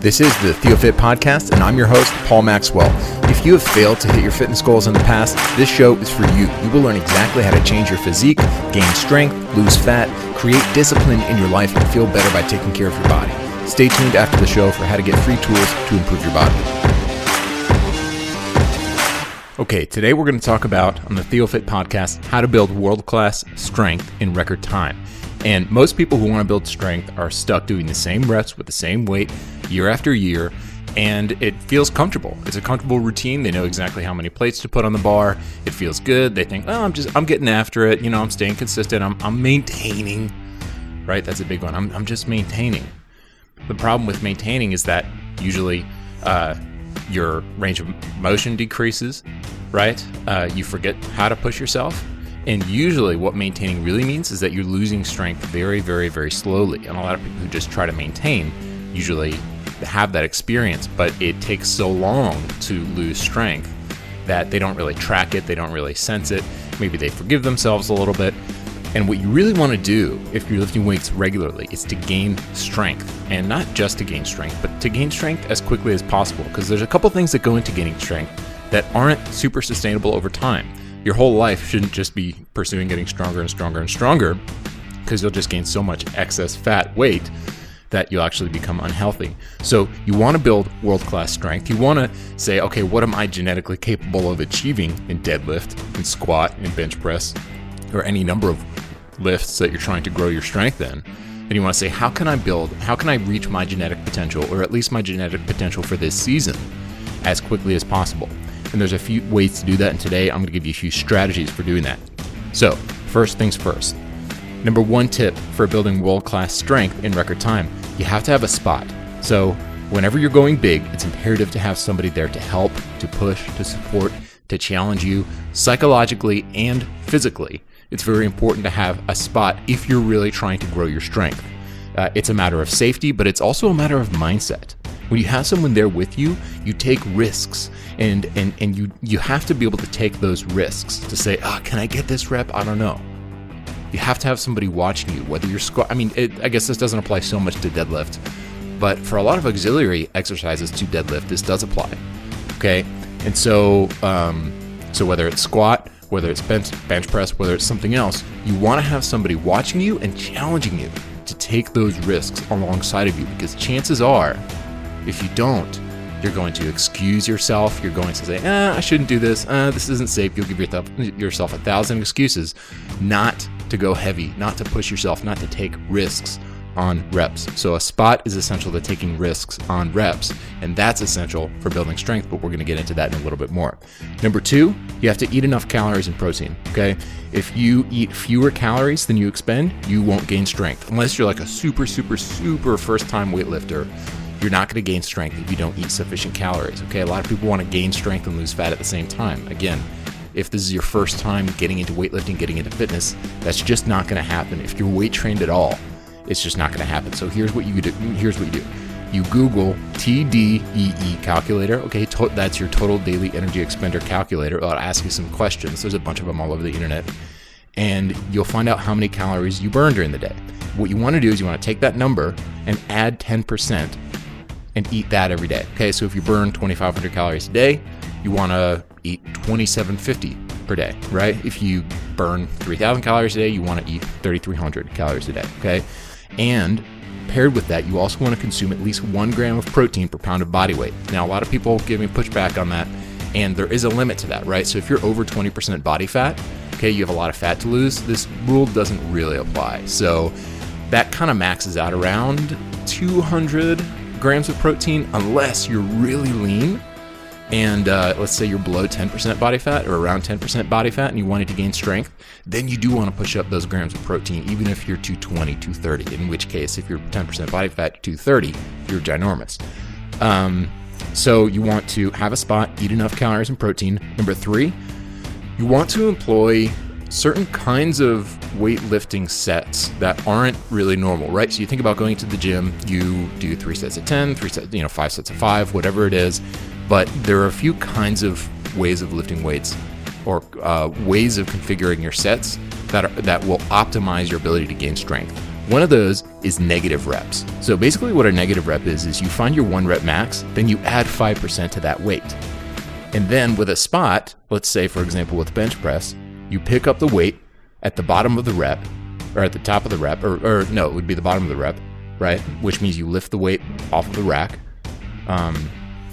This is the TheoFit Podcast, and I'm your host, Paul Maxwell. If you have failed to hit your fitness goals in the past, this show is for you. You will learn exactly how to change your physique, gain strength, lose fat, create discipline in your life, and feel better by taking care of your body. Stay tuned after the show for how to get free tools to improve your body. Okay, today we're going to talk about, on the TheoFit Podcast, how to build world-class strength in record time. And most people who want to build strength are stuck doing the same reps with the same weight year after year, and it feels comfortable. It's a comfortable routine. They know exactly how many plates to put on the bar. It feels good. They think, oh, I'm getting after it. I'm staying consistent. I'm maintaining, right? That's a big one. I'm just maintaining. The problem with maintaining is that usually your range of motion decreases, right? You forget how to push yourself. And usually what maintaining really means is that you're losing strength very, very, very slowly. And a lot of people who just try to maintain usually have that experience, but it takes so long to lose strength that they don't really track it, they don't really sense it. Maybe they forgive themselves a little bit. And what you really want to do if you're lifting weights regularly is to gain strength. And not just to gain strength, but to gain strength as quickly as possible. Because there's a couple things that go into gaining strength that aren't super sustainable over time. Your whole life shouldn't just be pursuing getting stronger and stronger and stronger, because you'll just gain so much excess fat weight that you'll actually become unhealthy. So you want to build world-class strength. You want to say, okay, what am I genetically capable of achieving in deadlift, in squat, in bench press, or any number of lifts that you're trying to grow your strength in? And you want to say, how can I reach my genetic potential, or at least my genetic potential for this season, as quickly as possible? And there's a few ways to do that, and today I'm going to give you a few strategies for doing that. So, first things first. Number one tip for building world-class strength in record time, you have to have a spot. So, whenever you're going big, it's imperative to have somebody there to help, to push, to support, to challenge you psychologically and physically. It's very important to have a spot if you're really trying to grow your strength. It's a matter of safety, but it's also a matter of mindset. When you have someone there with you, you take risks, and you have to be able to take those risks to say, can I get this rep? I don't know. You have to have somebody watching you, whether you're I guess this doesn't apply so much to deadlift, but for a lot of auxiliary exercises to deadlift, this does apply. Okay, and so whether it's squat, whether it's bench press, whether it's something else, you want to have somebody watching you and challenging you to take those risks alongside of you, because chances are, if you don't, you're going to excuse yourself. You're going to say, I shouldn't do this. This isn't safe. You'll give yourself 1,000 excuses not to go heavy, not to push yourself, not to take risks on reps. So a spot is essential to taking risks on reps, and that's essential for building strength, but we're going to get into that in a little bit more. Number two, you have to eat enough calories and protein, okay? If you eat fewer calories than you expend, you won't gain strength. Unless you're like a super, super, super first-time weightlifter, you're not going to gain strength if you don't eat sufficient calories, okay? A lot of people want to gain strength and lose fat at the same time. Again, if this is your first time getting into weightlifting, getting into fitness, that's just not going to happen. If you're weight trained at all, it's just not going to happen. So here's what you do. You Google TDEE calculator, okay? That's your total daily energy expender calculator. It'll ask you some questions. There's a bunch of them all over the internet. And you'll find out how many calories you burn during the day. What you want to do is you want to take that number and add 10% and eat that every day. Okay, so if you burn 2,500 calories a day, you want to eat 2,750 per day, right? If you burn 3,000 calories a day, you want to eat 3,300 calories a day, okay? And paired with that, you also want to consume at least 1 gram of protein per pound of body weight. Now, a lot of people give me pushback on that, and there is a limit to that, right? So if you're over 20% body fat, okay, you have a lot of fat to lose, this rule doesn't really apply. So that kind of maxes out around 200 grams of protein, unless you're really lean and let's say you're below 10% body fat or around 10% body fat and you wanted to gain strength, then you do want to push up those grams of protein, even if you're 220, 230, in which case, if you're 10% body fat, 230, you're ginormous. So you want to have a spot, eat enough calories and protein. Number three, you want to employ certain kinds of weightlifting sets that aren't really normal, right? So you think about going to the gym, you do 3 sets of 10, 5 sets of 5, whatever it is. But there are a few kinds of ways of lifting weights, or ways of configuring your sets that will optimize your ability to gain strength. One of those is negative reps. So basically what a negative rep is you find your 1 rep max, then you add 5% to that weight. And then with a spot, let's say for example with bench press, you pick up the weight at the bottom of the rep, or at the top of the rep, or no, it would be the bottom of the rep, right? Which means you lift the weight off of the rack, and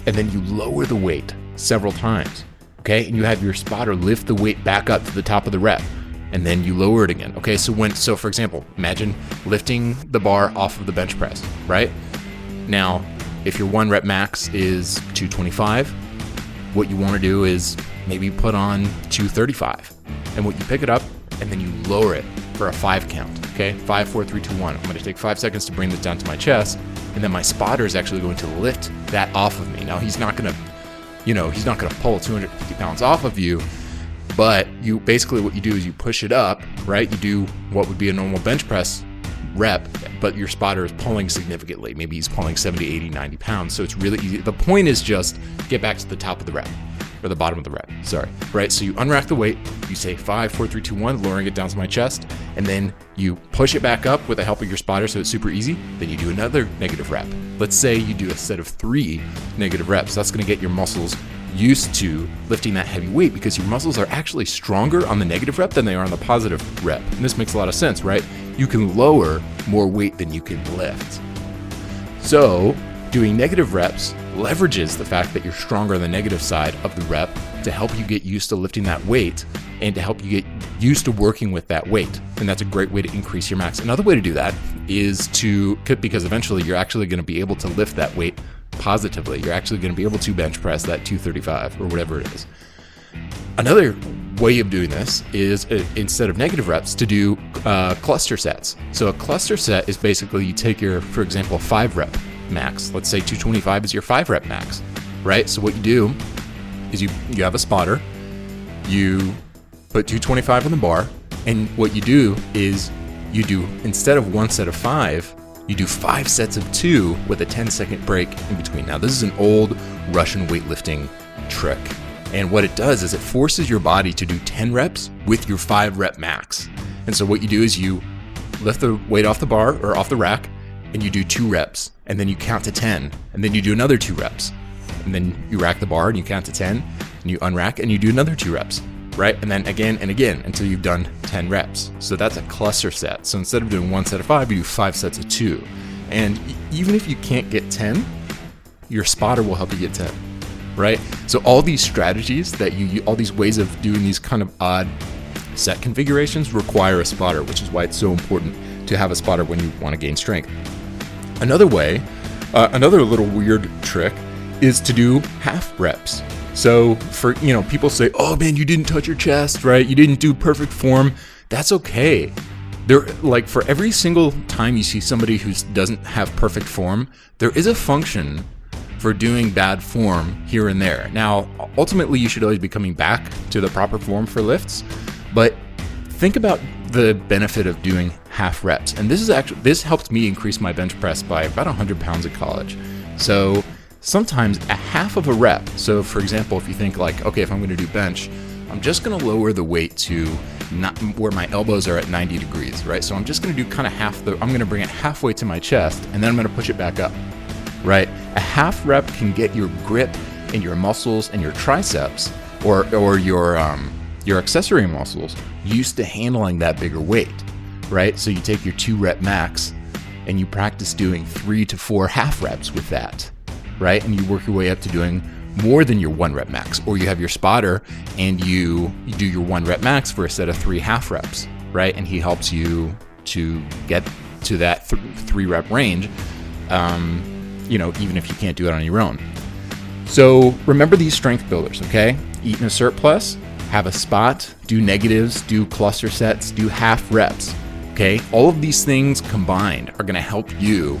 then you lower the weight several times, okay? And you have your spotter lift the weight back up to the top of the rep, and then you lower it again, okay? So for example, imagine lifting the bar off of the bench press, right? Now, if your 1 rep max is 225, what you want to do is maybe put on 235. And what you pick it up, and then you lower it for a 5 count, okay? 5, 4, 3, 2, 1. I'm going to take 5 seconds to bring this down to my chest, and then my spotter is actually going to lift that off of me. Now, he's not going to pull 250 pounds off of you, but you basically what you do is you push it up, right? You do what would be a normal bench press rep, but your spotter is pulling significantly. Maybe he's pulling 70, 80, 90 pounds. So it's really easy. The point is just get back to the top of the rep, or the bottom of the rep, right? So you unrack the weight, you say 5, 4, 3, 2, 1, lowering it down to my chest, and then you push it back up with the help of your spotter so it's super easy. Then you do another negative rep. Let's say you do a set of 3 negative reps. That's gonna get your muscles used to lifting that heavy weight because your muscles are actually stronger on the negative rep than they are on the positive rep. And this makes a lot of sense, right? You can lower more weight than you can lift. So doing negative reps leverages the fact that you're stronger on the negative side of the rep to help you get used to lifting that weight and to help you get used to working with that weight. And that's a great way to increase your max. Another way to do that is because eventually you're actually going to be able to lift that weight positively. You're actually going to be able to bench press that 235 or whatever it is. Another way of doing this is instead of negative reps to do cluster sets. So a cluster set is basically you take your, for example, 5 rep max. Let's say 225 is your 5 rep max, right? So what you do is you have a spotter, you put 225 on the bar, and what you do is you do, instead of 1 set of 5, you do 5 sets of 2 with a 10-second break in between. Now, this is an old Russian weightlifting trick. And what it does is it forces your body to do 10 reps with your 5 rep max. And so what you do is you lift the weight off the bar or off the rack and you do 2 reps and then you count to 10 and then you do another 2 reps. And then you rack the bar and you count to 10 and you unrack and you do another 2 reps, right? And then again and again until you've done 10 reps. So that's a cluster set. So instead of doing 1 set of 5, you do 5 sets of 2. And even if you can't get 10, your spotter will help you get 10. Right? So all these strategies that all these ways of doing these kind of odd set configurations require a spotter, which is why it's so important to have a spotter when you want to gain strength. Another way, another little weird trick is to do half reps. So for, people say, oh man, you didn't touch your chest, right? You didn't do perfect form. That's okay. For every single time you see somebody who doesn't have perfect form, there is a function for doing bad form here and there. Now, ultimately, you should always be coming back to the proper form for lifts, but think about the benefit of doing half reps. And this helped me increase my bench press by about 100 pounds at college. So sometimes a half of a rep. So for example, if you think okay, if I'm going to do bench, I'm just going to lower the weight to not where my elbows are at 90 degrees, right? So I'm just going to do kind of I'm going to bring it halfway to my chest, and then I'm going to push it back up. Right? A half rep can get your grip and your muscles and your triceps or your accessory muscles used to handling that bigger weight, right? So you take your 2 rep max and you practice doing 3 to 4 half reps with that, right? And you work your way up to doing more than your 1 rep max, or you have your spotter and you do your 1 rep max for a set of 3 half reps, right? And he helps you to get to that 3 rep range. Even if you can't do it on your own. So remember these strength builders, okay? Eat in a surplus, have a spot, do negatives, do cluster sets, do half reps, okay? All of these things combined are gonna help you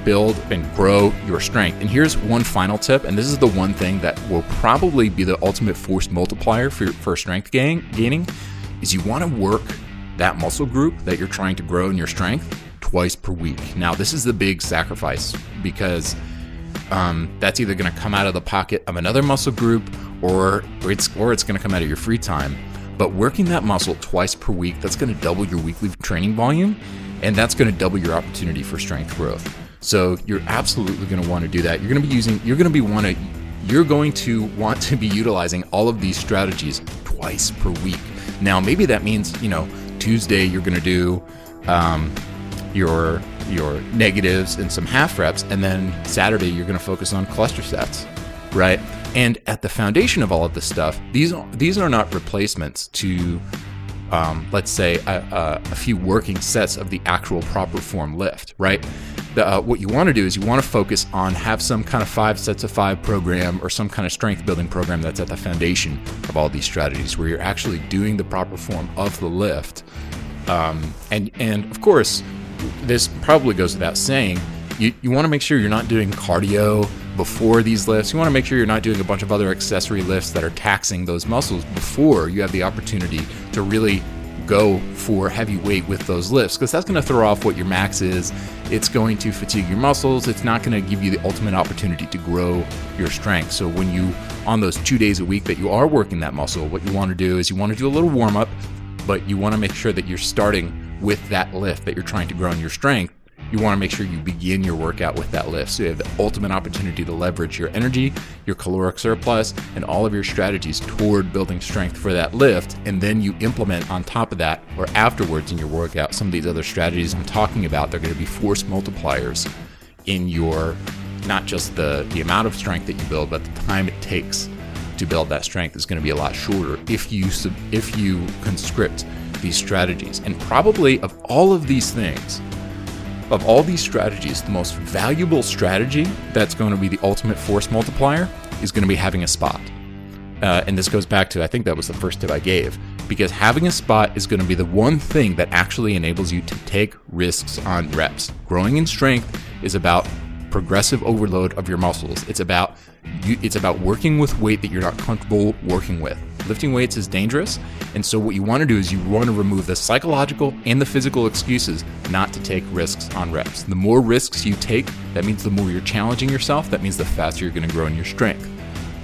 build and grow your strength. And here's one final tip, and this is the one thing that will probably be the ultimate force multiplier for strength gaining, is you wanna work that muscle group that you're trying to grow in your strength twice per week. Now, this is the big sacrifice because that's either going to come out of the pocket of another muscle group or it's going to come out of your free time. But working that muscle twice per week, that's going to double your weekly training volume, and that's going to double your opportunity for strength growth. So you're absolutely going to want to do that. You're going to want to be utilizing all of these strategies twice per week. Now, maybe that means, Tuesday you're going to do your negatives and some half reps, and then Saturday you're going to focus on cluster sets, right? And at the foundation of all of this stuff, these are not replacements to, let's say, a few working sets of the actual proper form lift, right? What you want to do is you want to focus on have some kind of 5 sets of 5 program or some kind of strength building program that's at the foundation of all these strategies, where you're actually doing the proper form of the lift. And of course, this probably goes without saying, you want to make sure you're not doing cardio before these lifts. You want to make sure you're not doing a bunch of other accessory lifts that are taxing those muscles before you have the opportunity to really go for heavy weight with those lifts, because that's going to throw off what your max is. It's going to fatigue your muscles. It's not going to give you the ultimate opportunity to grow your strength. So when you, on those 2 days a week that you are working that muscle, what you want to do is you want to do a little warm up, but you want to make sure that you're starting with that lift that you're trying to grow in your strength. You want to make sure you begin your workout with that lift, so you have the ultimate opportunity to leverage your energy, your caloric surplus, and all of your strategies toward building strength for that lift. And then you implement on top of that, or afterwards in your workout, some of these other strategies I'm talking about. They're going to be force multipliers in your, not just the amount of strength that you build, but the time it takes to build that strength is going to be a lot shorter if you conscript these strategies. And probably of all of these things, of all these strategies, the most valuable strategy that's going to be the ultimate force multiplier is going to be having a spot. And this goes back to, I think that was the first tip I gave, because having a spot is going to be the one thing that actually enables you to take risks on reps. Growing in strength is about progressive overload of your muscles. It's about working with weight that you're not comfortable working with. Lifting weights is dangerous, and so what you want to do is you want to remove the psychological and the physical excuses not to take risks on reps. The more risks you take, that means the more you're challenging yourself. That means the faster you're going to grow in your strength.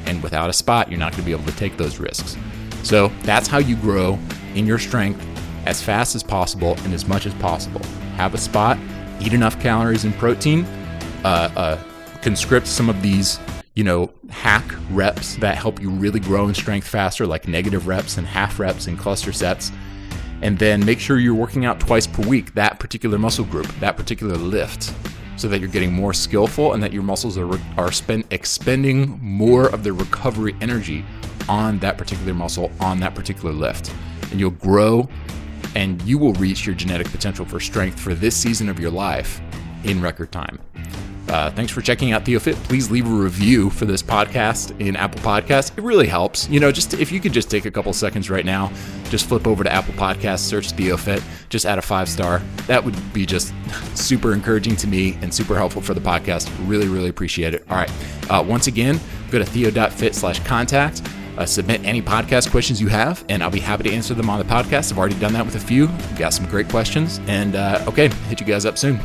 And without a spot, you're not going to be able to take those risks. So that's how you grow in your strength as fast as possible and as much as possible. Have a spot, eat enough calories and protein, conscript some of these hack reps that help you really grow in strength faster, like negative reps and half reps and cluster sets. And then make sure you're working out twice per week, that particular muscle group, that particular lift, so that you're getting more skillful and that your muscles are expending more of their recovery energy on that particular muscle, on that particular lift. And you'll grow and you will reach your genetic potential for strength for this season of your life in record time. Thanks for checking out TheoFit. Please leave a review for this podcast in Apple Podcasts. It really helps. Just if you could just take a couple seconds right now, just flip over to Apple Podcasts, search TheoFit, just add a 5-star. That would be just super encouraging to me and super helpful for the podcast. Really, really appreciate it. All right. Once again, go to theo.fit/contact. Submit any podcast questions you have, and I'll be happy to answer them on the podcast. I've already done that with a few. We've got some great questions. And okay, hit you guys up soon.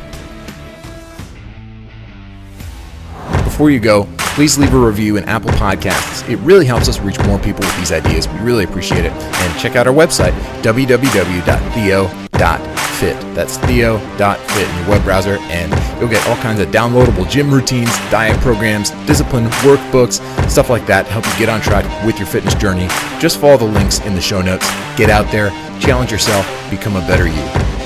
Before you go, please leave a review in Apple Podcasts. It really helps us reach more people with these ideas. We really appreciate it. And check out our website, www.theo.fit. That's theo.fit in your web browser, and you'll get all kinds of downloadable gym routines, diet programs, discipline workbooks, stuff like that to help you get on track with your fitness journey. Just follow the links in the show notes. Get out there, challenge yourself, become a better you.